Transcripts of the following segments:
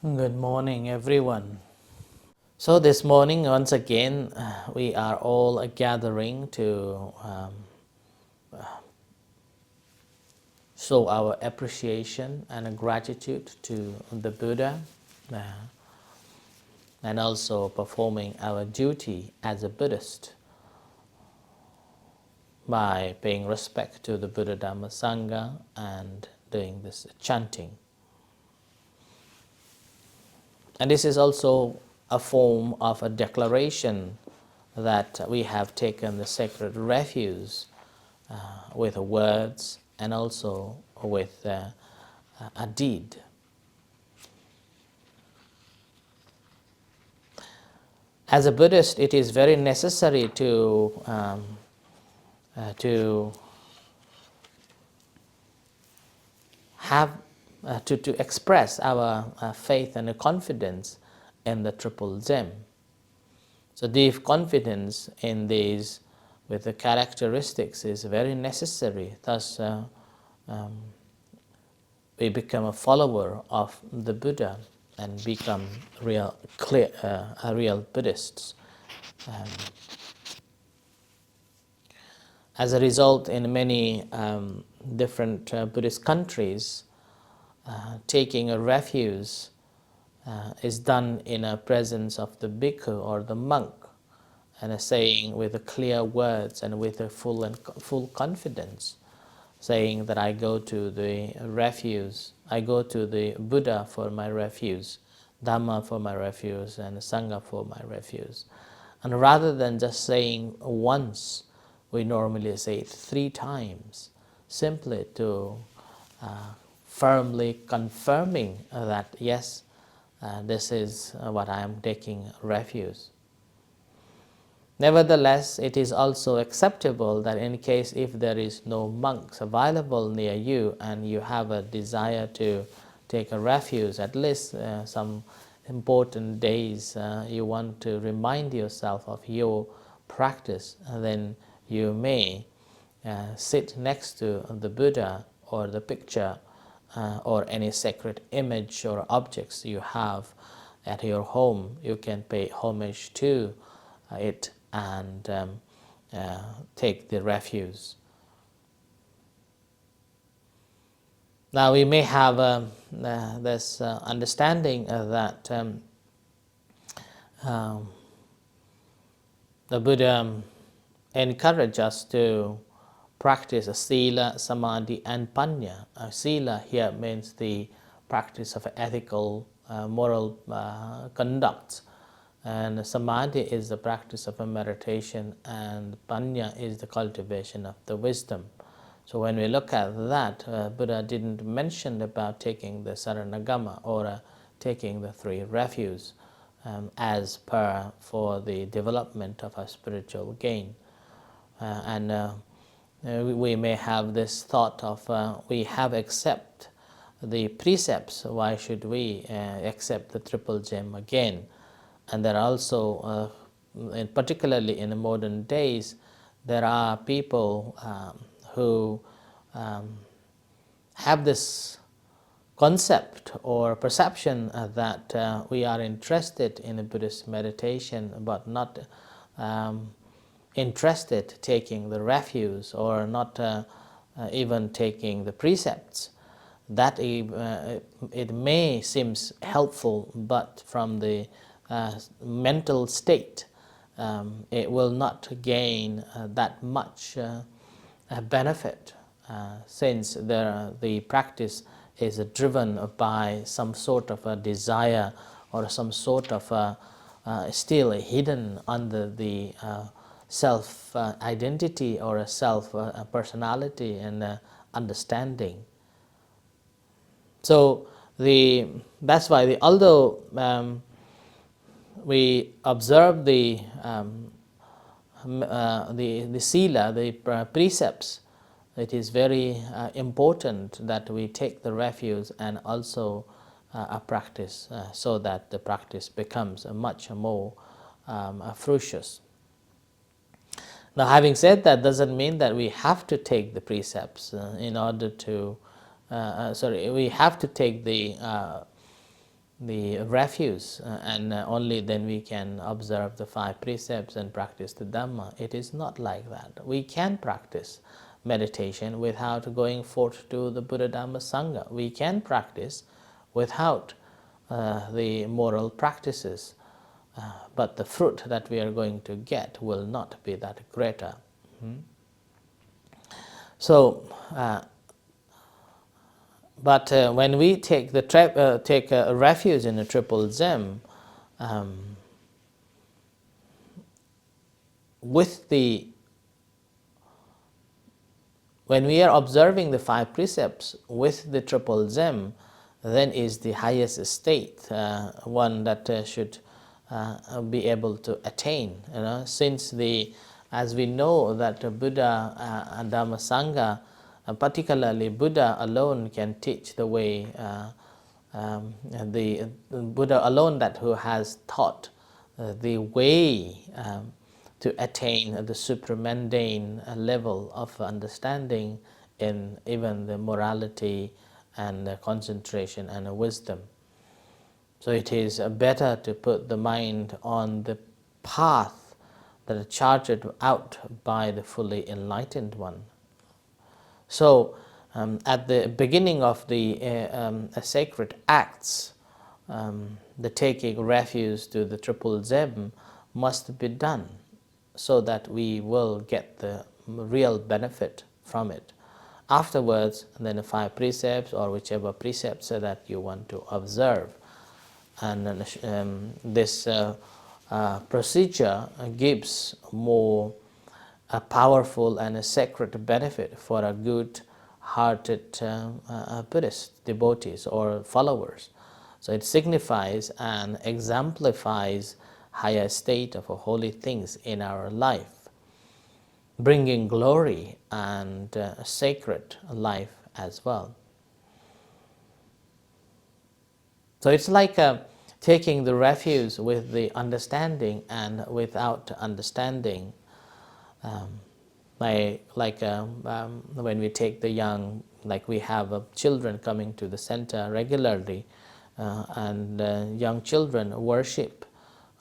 Good morning, everyone. So, this morning, once again, we are all gathering to show our appreciation and gratitude to the Buddha uh, and also performing our duty as a Buddhist by paying respect to the Buddha Dhamma Sangha and doing this chanting. And this is also a form of a declaration that we have taken the sacred refuge with words and also with a deed. As a Buddhist, it is very necessary to have to express our faith and confidence in the Triple Gem. So deep confidence in these with the characteristics is very necessary. Thus, we become a follower of the Buddha and become real Buddhists. As a result, in many different Buddhist countries, taking a refuge is done in a presence of the bhikkhu or the monk, and saying with the clear words and with a full confidence, saying that I go to the refuge, I go to the Buddha for my refuge, Dhamma for my refuge, and Sangha for my refuge. And rather than just saying once, we normally say it 3 times, simply to firmly confirming that yes, this is what I am taking refuge. Nevertheless, it is also acceptable that in case if there is no monks available near you and you have a desire to take a refuge, at least some important days you want to remind yourself of your practice, then you may sit next to the Buddha or the picture or any sacred image or objects you have at your home. You can pay homage to it and take the refuge. Now we may have this understanding that the Buddha encouraged us to practice sila, samadhi and panya. Sila here means the practice of ethical, moral conduct. And samadhi is the practice of a meditation, and panya is the cultivation of the wisdom. So when we look at that, Buddha didn't mention about taking the saranagama or taking the 3 refuges as per for the development of our spiritual gain. We may have this thought of we have accept the precepts, why should we accept the Triple Gem again? And there are also, particularly in the modern days, there are people who have this concept or perception that we are interested in a Buddhist meditation but not interested taking the refuge or not even taking the precepts. That it may seem helpful, but from the mental state, it will not gain that much benefit since the practice is driven by some sort of a desire or some sort of still hidden under the self identity or a self personality and understanding. So that's why although we observe the sila, the precepts, it is very important that we take the refuge and also a practice so that the practice becomes much more fruitious. Now, having said that, doesn't mean that we have to take the precepts in order to, we have to take the the refuge, and only then we can observe the 5 precepts and practice the Dhamma. It is not like that. We can practice meditation without going forth to the Buddha Dhamma Sangha. We can practice without the moral practices, but the fruit that we are going to get will not be that greater. So, but when we take a refuge in a triple gem, when we are observing the 5 precepts with the triple gem, then is the highest state, one that should be able to attain. Since as we know that Buddha and Dhamma Sangha, particularly Buddha alone can teach the way. The Buddha alone who has taught the way to attain the supramundane level of understanding in even the morality and concentration and wisdom. So it is better to put the mind on the path that is charted out by the fully enlightened one. So at the beginning of the sacred acts, the taking refuge to the triple gem must be done so that we will get the real benefit from it. Afterwards, then the 5 precepts or whichever precepts that you want to observe. And this procedure gives more a powerful and a sacred benefit for a good-hearted Buddhist devotees or followers. So it signifies and exemplifies higher state of holy things in our life, bringing glory and sacred life as well. So it's like taking the refuge with the understanding and without understanding. When we take the young, like we have children coming to the center regularly, and young children worship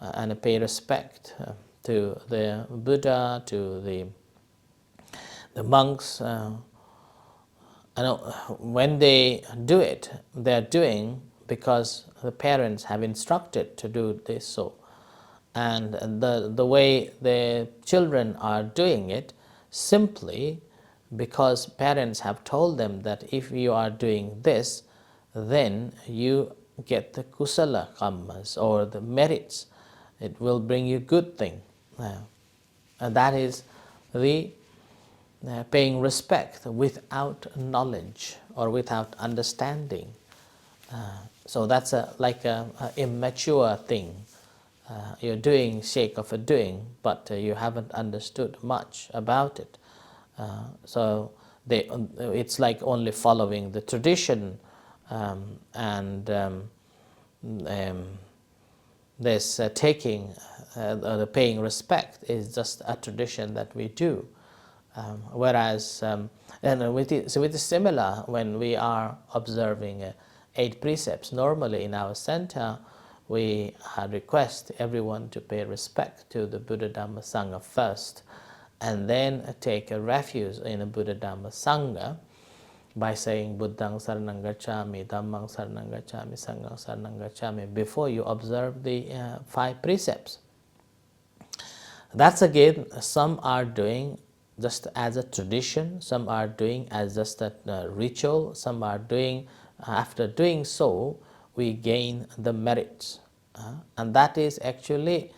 and pay respect to the Buddha, to the monks. When they do it, they are doing because the parents have instructed to do this so. And the way the children are doing it, simply because parents have told them that if you are doing this, then you get the kusala kammas or the merits. It will bring you good thing. And that is the paying respect without knowledge or without understanding. So that's like an immature thing. You're doing sake of a doing, but you haven't understood much about it. So it's like only following the tradition, and this taking, the paying respect is just a tradition that we do. Whereas, and with it similar when we are observing 8 precepts. Normally in our center, we request everyone to pay respect to the Buddha Dhamma Sangha first, and then take a refuge in a Buddha Dhamma Sangha by saying Buddhang Saranang Gacchami, Dhammang Saranang Gacchami, Sanghang Saranang Gacchami before you observe the 5 precepts. That's again, some are doing just as a tradition, some are doing as just a ritual, some are doing, after doing so, we gain the merits. And that is actually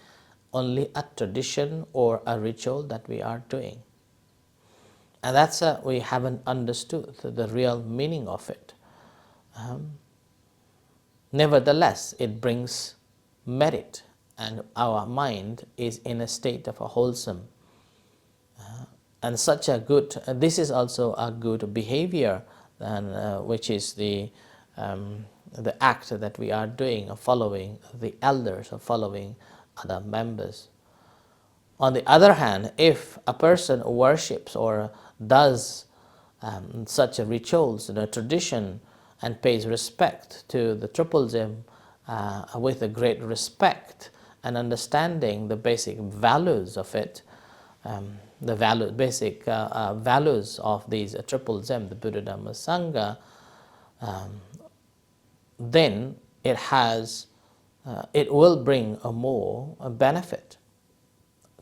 only a tradition or a ritual that we are doing. And that's we haven't understood the real meaning of it. Nevertheless, it brings merit, and our mind is in a state of a wholesome. And such a good, this is also a good behavior, and which is the act that we are doing of following the elders, of following other members. On the other hand, if a person worships or does such rituals, tradition, and pays respect to the Triple Gem, with a great respect and understanding the basic values of it, the basic values of these triple gem, the Buddha, Dhamma, Sangha, then it will bring a more benefit.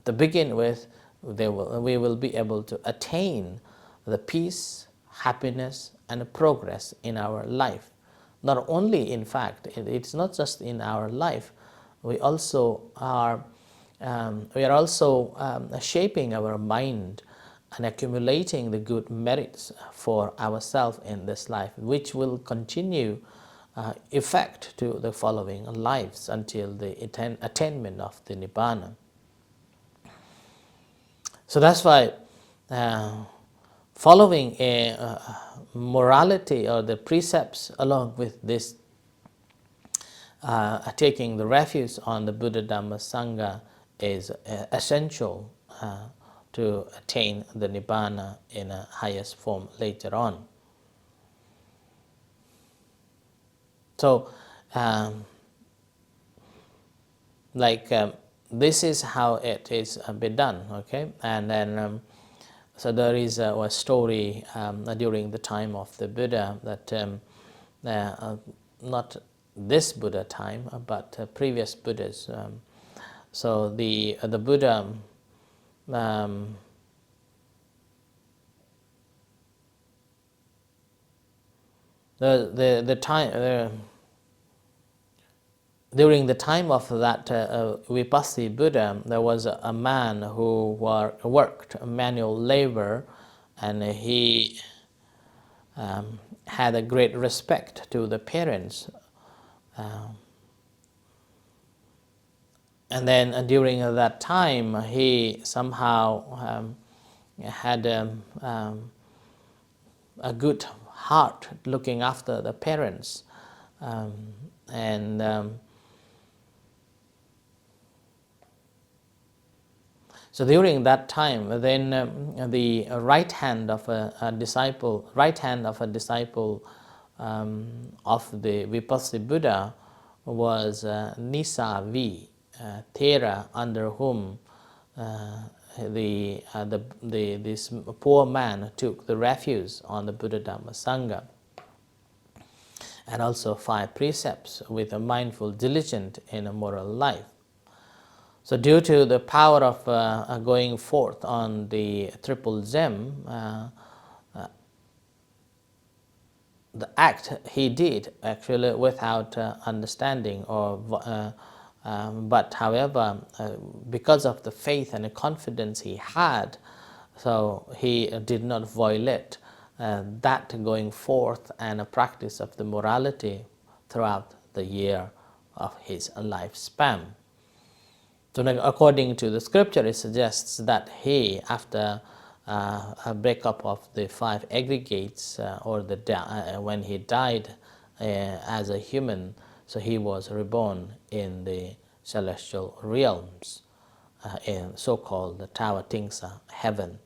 To begin with, we will be able to attain the peace, happiness, and progress in our life. Not only, in fact, it's not just in our life. We are also shaping our mind and accumulating the good merits for ourselves in this life, which will continue effect to the following lives until the attainment of the Nibbana. So that's why following a morality or the precepts along with this taking the refuge on the Buddha, Dhamma, Sangha is essential to attain the Nibbana in a highest form later on. So, this is how it is been done, okay? And then, so there is a story during the time of the Buddha that not this Buddha time, but previous Buddhas. So the Buddha the time during the time of that Vipassana Buddha, there was a man who worked manual labor, and he had a great respect to the parents. And then during that time, he somehow had a good heart looking after the parents. So during that time, then the right hand of a disciple of the Vipassana Buddha was Nisavi, Thera, under whom this poor man took the refuge on the Buddha, Dhamma, Sangha, and also 5 precepts with a mindful, diligent in a moral life. So due to the power of going forth on the triple gem, the act he did actually without understanding, but however, because of the faith and the confidence he had, so he did not violate that going forth and a practice of the morality throughout the year of his lifespan. So according to the scripture, it suggests that he, after a breakup of the 5 aggregates, when he died as a human, so he was reborn in the celestial realms, in so-called the Tawatingsa heaven.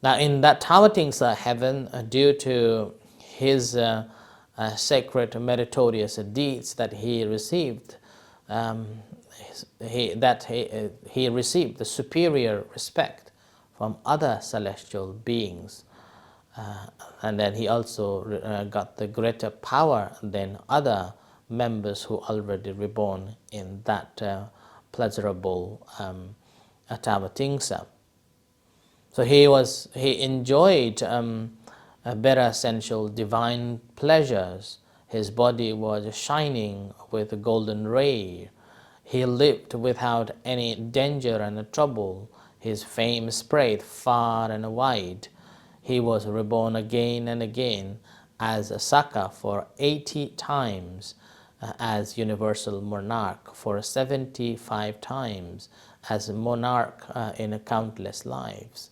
Now in that Tawatingsa heaven, due to his sacred meritorious deeds that he received, he received the superior respect from other celestial beings, and then he also got the greater power than other members who already reborn in that pleasurable Tawatingsa. So he enjoyed better essential divine pleasures. His body was shining with a golden ray. He lived without any danger and trouble. His fame spread far and wide. He was reborn again and again as a Saka for 80 times, as universal monarch for 75 times, as monarch in countless lives.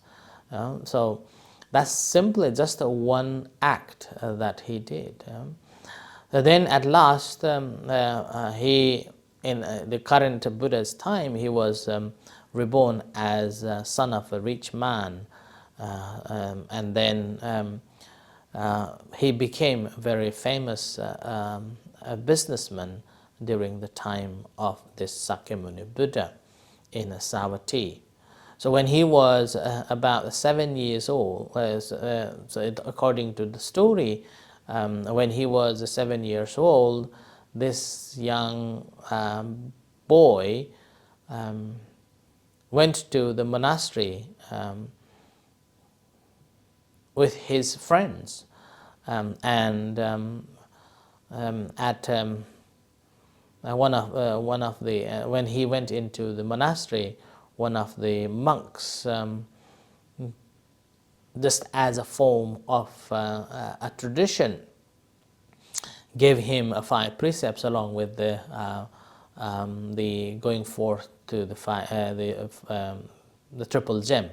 So that's simply just one act that he did. Then at last, he, in the current Buddha's time, he was reborn as a son of a rich man, and then he became very famous a businessman during the time of this Sakyamuni Buddha in Savatthi. So when he was about 7 years old, according to the story, when he was 7 years old, this young boy went to the monastery with his friends, and at one of the when he went into the monastery, one of the monks, just as a form of a tradition, gave him 5 precepts along with the going forth to the triple gem.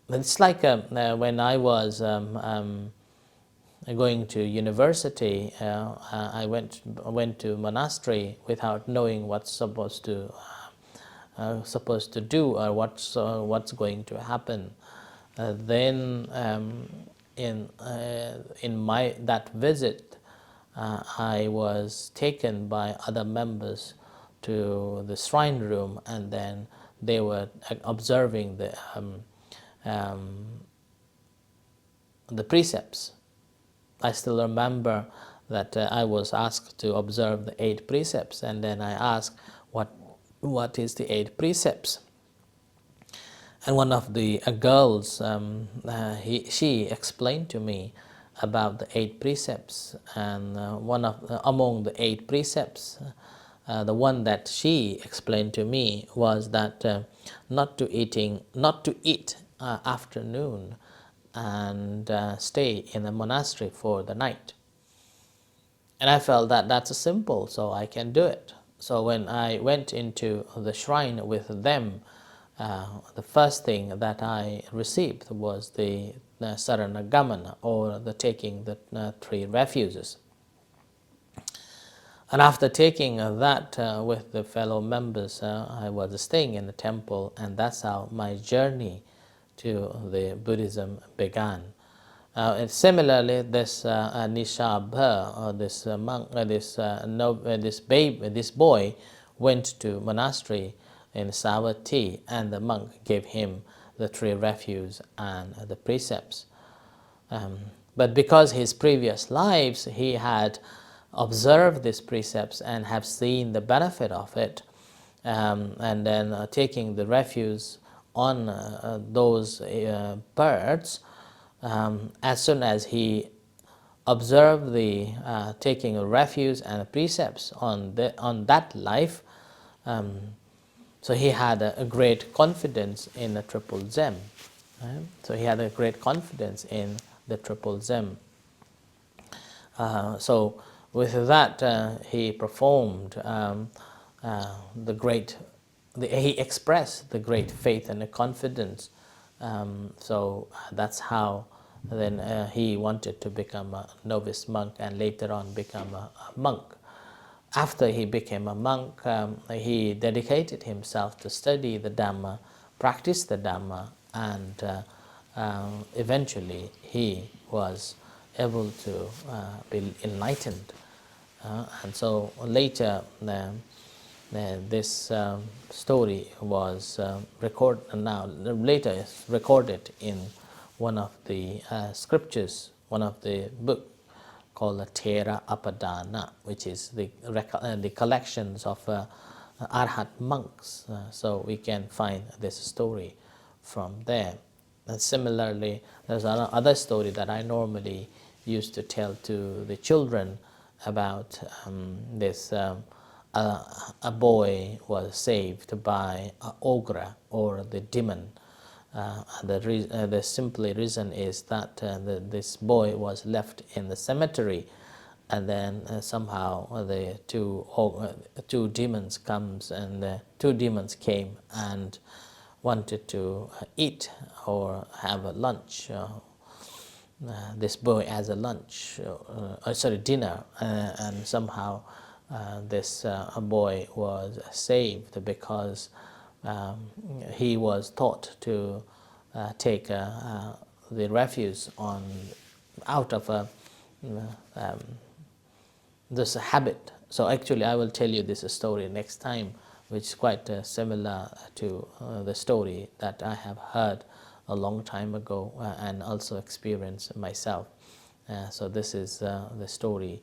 It's like when I was going to university, I went to monastery without knowing what's supposed to do or what's going to happen. Then in that visit, I was taken by other members to the shrine room, and then they were observing the precepts. I still remember that I was asked to observe the 8 precepts, and then I asked, what is the 8 precepts? And one of the girls, she explained to me about the 8 precepts, and among the 8 precepts, the one that she explained to me was that not to eat afternoon, and stay in the monastery for the night. And I felt that that's simple, so I can do it. So when I went into the shrine with them, the first thing that I received was the Saranagamana, or the taking the 3 refuges. And after taking that with the fellow members, I was staying in the temple, and that's how my journey to the Buddhism began. And similarly, this Nishabha, or this monk, this boy, went to monastery in Savatthi, and the monk gave him the 3 refuges and the precepts. But because his previous lives, he had observed these precepts and have seen the benefit of it, and then taking the refuge on those birds, as soon as he observed the taking a refuge and the precepts on that life, so he had a great confidence in the triple gem. Right? So he had a great confidence in the triple gem. So with that, he performed he expressed the great faith and the confidence. So that's how then he wanted to become a novice monk, and later on become a monk. After he became a monk, he dedicated himself to study the Dhamma, practice the Dhamma, and eventually he was able to be enlightened. And so later, this story was later is recorded in one of the scriptures, one of the book called the Thera Apadana, which is the collections of Arhat monks. So we can find this story from there. And similarly, there's another story that I normally used to tell to the children about this. A boy was saved by an ogre, or the demon. The simple reason is that this boy was left in the cemetery, and then somehow the two demons came and wanted to eat or have a lunch. This boy as a lunch, dinner, and somehow this boy was saved because he was taught to take the refuse out of this habit. So actually I will tell you this story next time, which is quite similar to the story that I have heard a long time ago and also experienced myself. So this is the story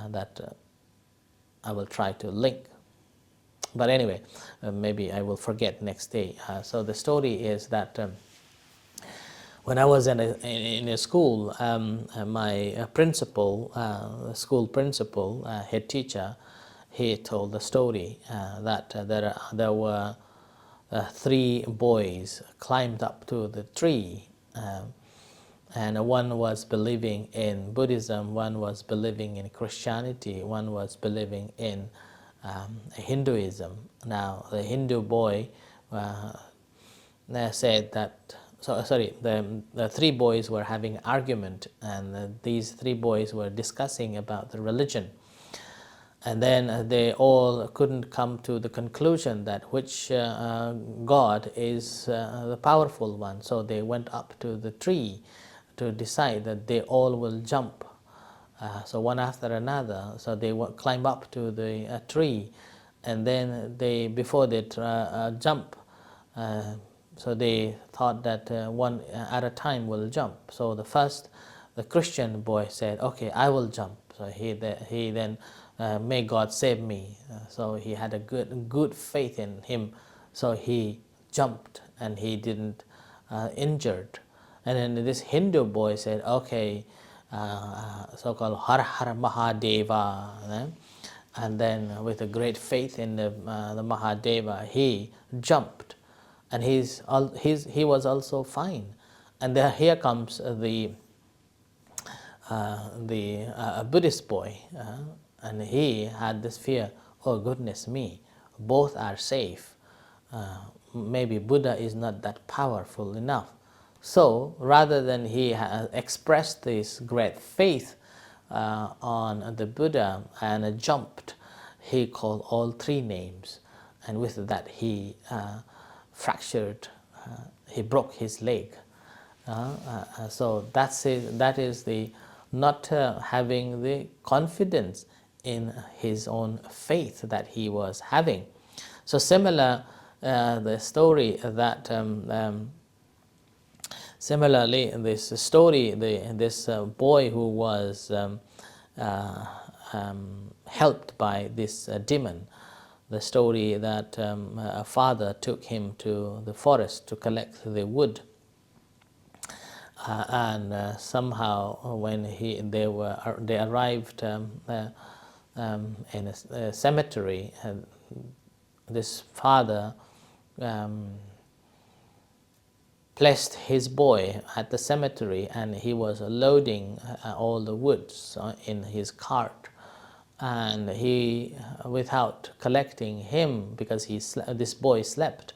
that I will try to link. But anyway, maybe I will forget next day. So the story is that when I was in a school, my principal, school principal, head teacher, he told the story that there were three boys climbed up to the tree, and one was believing in Buddhism, one was believing in Christianity, one was believing in Hinduism. Now the Hindu boy said that, the three boys were having an argument, and these three boys were discussing about the religion. And then they all couldn't come to the conclusion that which God is the powerful one. So they went up to the tree to decide that they all will jump. So one after another, so they climb up to the tree, and then before they jump, so they thought that one at a time will jump. So the Christian boy said, "Okay, I will jump." So he then, "May God save me." So he had a good faith in him. So he jumped and he didn't injured. And then this Hindu boy said, "Okay, so-called Har Har Mahadeva." And then with a great faith in the Mahadeva, he jumped, and he was also fine. And here comes the Buddhist boy, and he had this fear. Oh goodness me, both are safe. Maybe Buddha is not that powerful enough. So rather than he expressed this great faith on the Buddha and jumped, he called all three names, and with that he fractured, he broke his leg. So that is the not having the confidence in his own faith that he was having. So similar, the story that similarly, this story, this boy who was helped by this demon, the story that a father took him to the forest to collect the wood, and somehow when they arrived in a cemetery, this father placed his boy at the cemetery, and he was loading all the woods in his cart, and he, without collecting him, because this boy slept,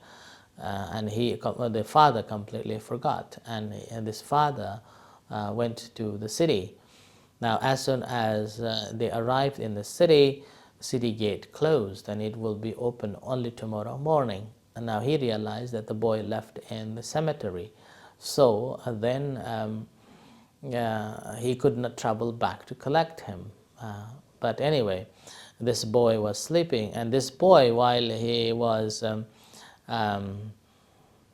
and the father completely forgot, and this father went to the city. Now as soon as they arrived in the city gate closed, and it will be open only tomorrow morning. And now he realized that the boy left in the cemetery. So then he could not travel back to collect him. But anyway, this boy was sleeping, and this boy, while he was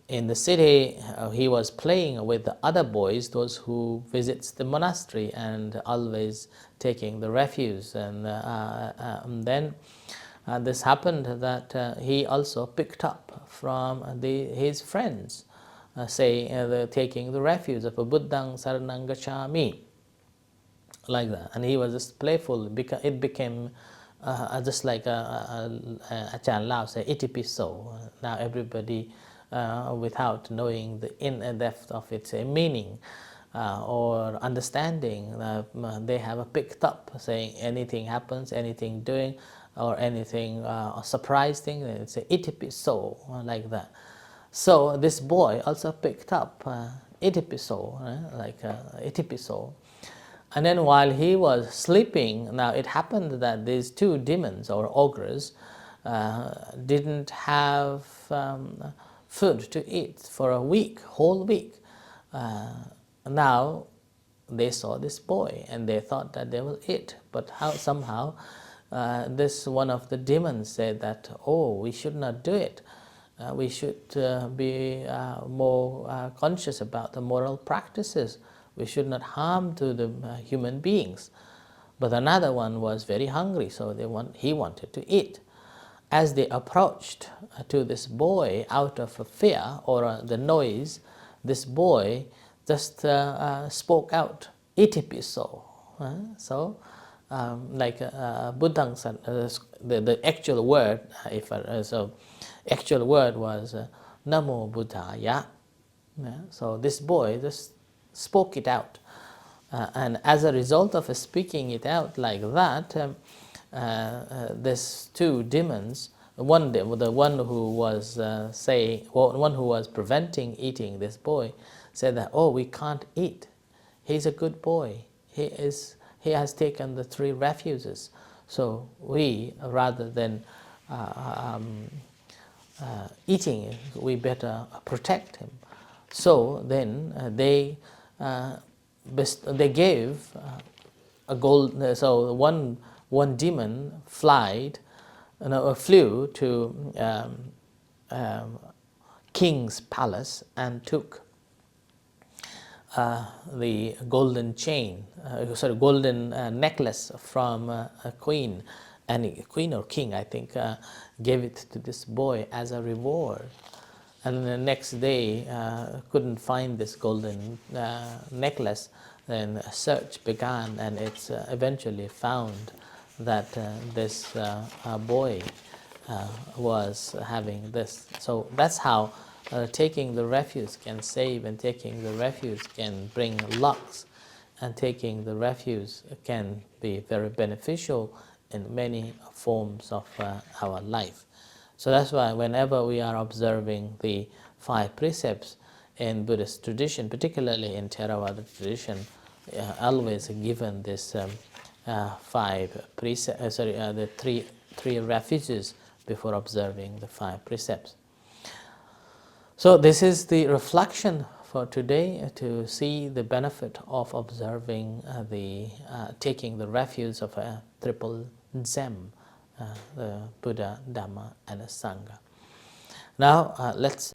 in the city, he was playing with the other boys, those who visits the monastery and always taking the refuge. And then this happened that he also picked up from his friends, taking the refuge of a Buddhang Saranang Gacchami, like that. And he was just playful. It became just like Achan Lao say, itipiso. Now everybody, without knowing the in-depth of its meaning or understanding, they have picked up, saying anything happens, anything doing, or anything surprising, it's a itipiso, like that. So this boy also picked up itipiso, like itipiso. And then while he was sleeping, now it happened that these two demons or ogres didn't have food to eat for a week, whole week. Now they saw this boy and they thought that they will eat. But somehow this one of the demons said that, oh, we should not do it. We should be more conscious about the moral practices. We should not harm to the human beings. But another one was very hungry, so he wanted to eat. As they approached to this boy out of a fear or the noise, this boy just spoke out, "Itipiso." So, like Buddha said, the actual word, actual word was Namo Buddhaya. So this boy just spoke it out. And as a result of speaking it out like that, these two demons, the one who was one who was preventing eating this boy, said that, oh, we can't eat. He's a good boy. He has taken the 3 refuges. So we, rather than eating, we better protect him. So then they gave a gold. So one demon flew to king's palace and took the golden chain, golden necklace from a queen, and a queen or king, I think, gave it to this boy as a reward. And the next day couldn't find this golden necklace. Then a search began, and it's eventually found that this boy was having this. So that's how taking the refuge can save, and taking the refuge can bring lucks, and taking the refuge can be very beneficial in many forms of our life. So that's why whenever we are observing the 5 precepts in Buddhist tradition, particularly in Theravada tradition, always given this 5 precepts, the three refuges before observing the 5 precepts. So this is the reflection for today, to see the benefit of observing taking the refuge of a triple gem, the Buddha, Dhamma, and the Sangha. Now let's